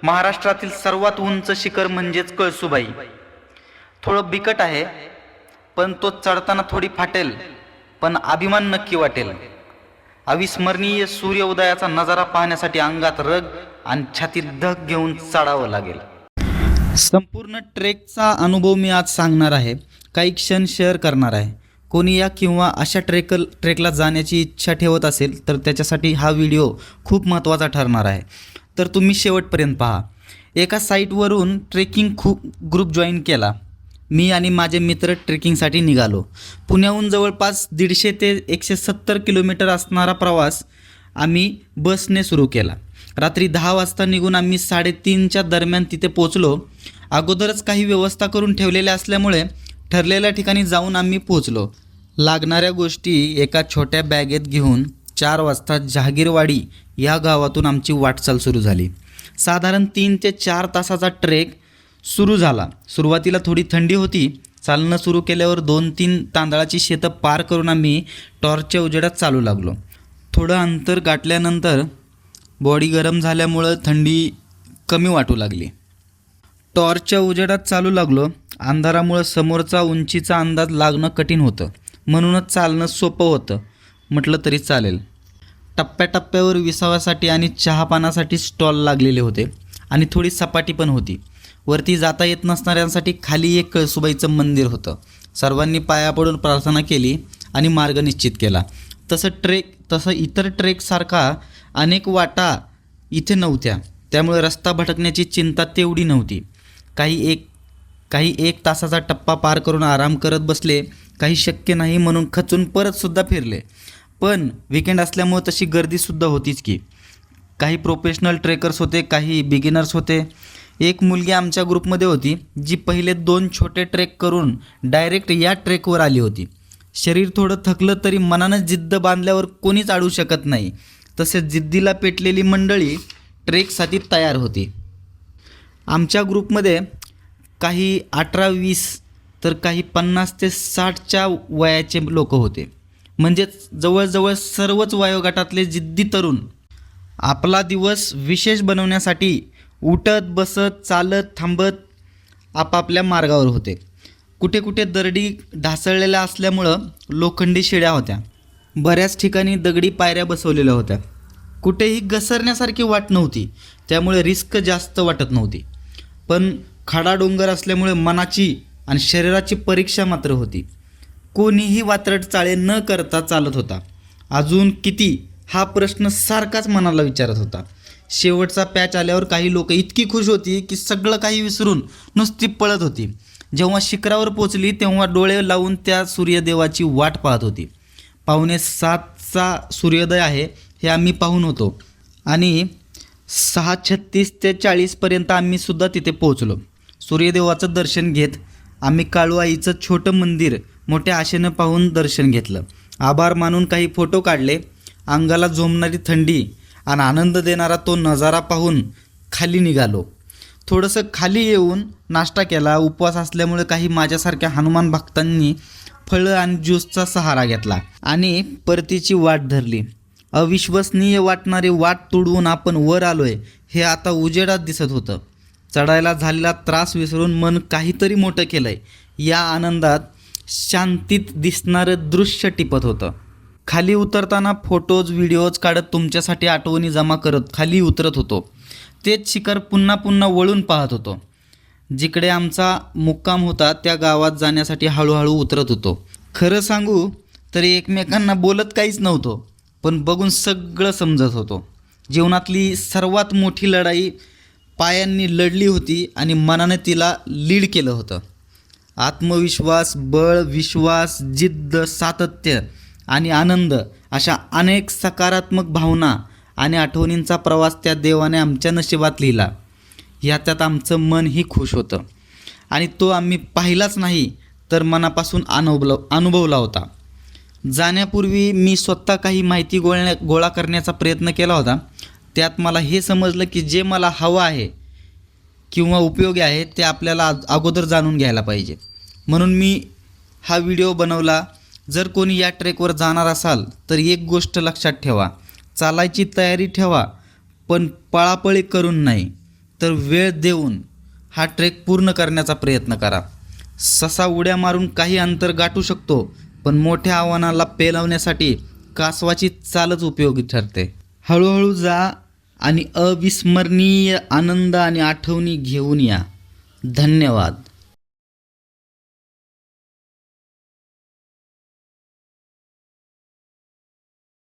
महाराष्ट्रातील सर्वात उंच शिखर म्हणजेच कळसूबाई. थोडं बिकट आहे, पण तो चढताना थोडी फाटेल, पण अभिमान नक्की वाटेल. अविस्मरणीय सूर्योदयाचा नजारा पाहण्यासाठी अंगात रग आणि छातीत धग घेऊन चढावं लागेल. संपूर्ण ट्रेकचा अनुभव मी आज सांगणार आहे, काही क्षण शेअर करणार आहे. कोणी या किंवा अशा ट्रेकला जाण्याची इच्छा ठेवत असेल तर त्याच्यासाठी हा व्हिडिओ खूप महत्त्वाचा ठरणार आहे. तर तुम्ही शेवटपर्यंत पहा. एका साईटवरून ट्रेकिंग ग्रुप जॉईन केला. मी आणि माझे मित्र ट्रेकिंगसाठी निघालो. पुण्याहून जवळपास 150 ते 170 किलोमीटर असणारा प्रवास आम्ही बसने सुरू केला. रात्री 10 वाजता निघून आम्ही 3:30च्या दरम्यान तिथे पोचलो. अगोदरच काही व्यवस्था करून ठेवलेल्या असल्यामुळे ठरलेल्या ठिकाणी जाऊन आम्ही पोचलो. लागणाऱ्या गोष्टी एका छोट्या बॅगेत घेऊन 4 वाजता जहागीरवाडी या गावातून आमची वाटचाल सुरू झाली. साधारण 3 ते 4 तासाचा ट्रेक सुरू झाला. सुरुवातीला थोडी थंडी होती. चालणं सुरू केल्यावर 2-3 तांदळाची शेतं पार करून आम्ही टॉर्चच्या उजेडात चालू लागलो. थोडं अंतर गाठल्यानंतर बॉडी गरम झाल्यामुळं थंडी कमी वाटू लागली. टॉर्चच्या उजेडात चालू लागलो. अंधारामुळं समोरचा उंचीचा अंदाज लागणं कठीण होतं, म्हणूनच चालणं सोपं होतं म्हटलं तरी चालेल. टप्प्याटप्प्यावर विसाव्यासाठी आणि चहापानासाठी स्टॉल लागलेले होते आणि थोडी सपाटी पण होती. वरती जाता येत नसणाऱ्यांसाठी खाली एक कळसूबाईचं मंदिर होतं. सर्वांनी पाया पडून प्रार्थना केली आणि मार्ग निश्चित केला. तसं इतर ट्रेकसारखा अनेक वाटा इथे नव्हत्या, त्यामुळे रस्ता भटकण्याची चिंता तेवढी नव्हती. काही एक तासाचा टप्पा पार करून आराम करत बसले. काही शक्य नाही म्हणून खचून परतसुद्धा फिरले. पण विकेंड असल्यामुळे तशी गर्दीसुद्धा होतीच की. काही प्रोफेशनल ट्रेकर्स होते, काही बिगिनर्स होते. एक मुलगी आमच्या ग्रुपमध्ये होती जी पहिले 2 छोटे ट्रेक करून डायरेक्ट या ट्रेकवर आली होती. शरीर थोडं थकलं तरी मनानं जिद्द बांधल्यावर कोणीच अडवू शकत नाही. तसेच जिद्दीला पेटलेली मंडळी ट्रेकसाठी तयार होती. आमच्या ग्रुपमध्ये काही 18-20 तर काही 50 ते 60च्या वयाचे लोक होते. म्हणजेच जवळजवळ सर्वच वयोगटातले जिद्दी तरुण आपला दिवस विशेष बनवण्यासाठी उठत बसत चालत थांबत आपापल्या मार्गावर होते. कुठे कुठे दरडी ढासळलेल्या असल्यामुळं लोखंडी शिड्या होत्या. बऱ्याच ठिकाणी दगडी पायऱ्या बसवलेल्या होत्या. कुठेही घसरण्यासारखी वाट नव्हती, त्यामुळे रिस्क जास्त वाटत नव्हती. पण खडा डोंगर असल्यामुळे मनाची आणि शरीराची परीक्षा मात्र होती. कोणीही वात्रट चाळे न करता चालत होता. अजून किती हा प्रश्न सारखाच मनाला विचारत होता. शेवटचा पॅच आल्यावर काही लोक इतकी खुश होती की सगळं काही विसरून नुसती पळत होती. जेव्हा शिखरावर पोचली तेव्हा डोळे लावून त्या सूर्यदेवाची वाट पाहत होती. 6:45चा सूर्योदय आहे हे आम्ही पाहून होतो आणि 6:36 ते 40पर्यंत आम्ही सुद्धा तिथे पोहोचलो. सूर्यदेवाचं दर्शन घेत आम्ही काळूआईचं छोटं मंदिर मोठ्या आशेनं पाहून दर्शन घेतलं. आभार मानून काही फोटो काढले. अंगाला झोंबणारी थंडी आणि आनंद देणारा तो नजारा पाहून खाली निघालो. थोडंसं खाली येऊन नाश्ता केला. उपवास असल्यामुळे काही माझ्यासारख्या हनुमान भक्तांनी फळं आणि ज्यूसचा सहारा घेतला आणि परतीची वाट धरली. अविश्वसनीय वाटणारी वाट तुडवून आपण वर आलोय हे आता उजेडात दिसत होतं. चढायला झालेला त्रास विसरून मन काहीतरी मोठं केलंय या आनंदात शांतीत दिसणारं दृश्य टिपत होतं. खाली उतरताना फोटोज व्हिडिओज काढत तुमच्यासाठी आठवणी जमा करत खाली उतरत होतो. तेच शिखर पुन्हा पुन्हा वळून पाहत होतो. जिकडे आमचा मुक्काम होता त्या गावात जाण्यासाठी हळूहळू उतरत होतो. खरं सांगू तरी एकमेकांना बोलत काहीच नव्हतो, पण बघून सगळं समजत होतो. जीवनातली सर्वात मोठी लढाई पायांनी लढली होती आणि मनाने तिला लीड केलं होतं. आत्मविश्वास, बळ, विश्वास, जिद्द, सातत्य आणि आनंद अशा अनेक सकारात्मक भावना आणि आठवणींचा प्रवास त्या देवाने आमच्या नशिबात लिहिला. ह्याच्यात आमचं मनही खुश होतं आणि तो आम्ही पाहिलाच नाही तर मनापासून अनुभवला होता. जाण्यापूर्वी मी स्वतः काही माहिती गोळा करण्याचा प्रयत्न केला होता. त्यात मला हे समजलं की जे मला हवं आहे किंवा उपयोगी आहे ते आपल्याला अगोदर जाणून घ्यायला पाहिजे. म्हणून मी हा व्हिडिओ बनवला. जर कोणी या ट्रेकवर जाणार असाल तर एक गोष्ट लक्षात ठेवा, चालायची तयारी ठेवा पण पळापळी करून नाही. तर वेळ देऊन हा ट्रेक पूर्ण करण्याचा प्रयत्न करा. ससा उड्या मारून काही अंतर गाठू शकतो, पण मोठ्या आव्हानाला पेलवण्यासाठी कासवाची चालच उपयोगी ठरते. हळूहळू जा आणि अविस्मरणीय आनंद आणि आठवणी घेऊन या. धन्यवाद.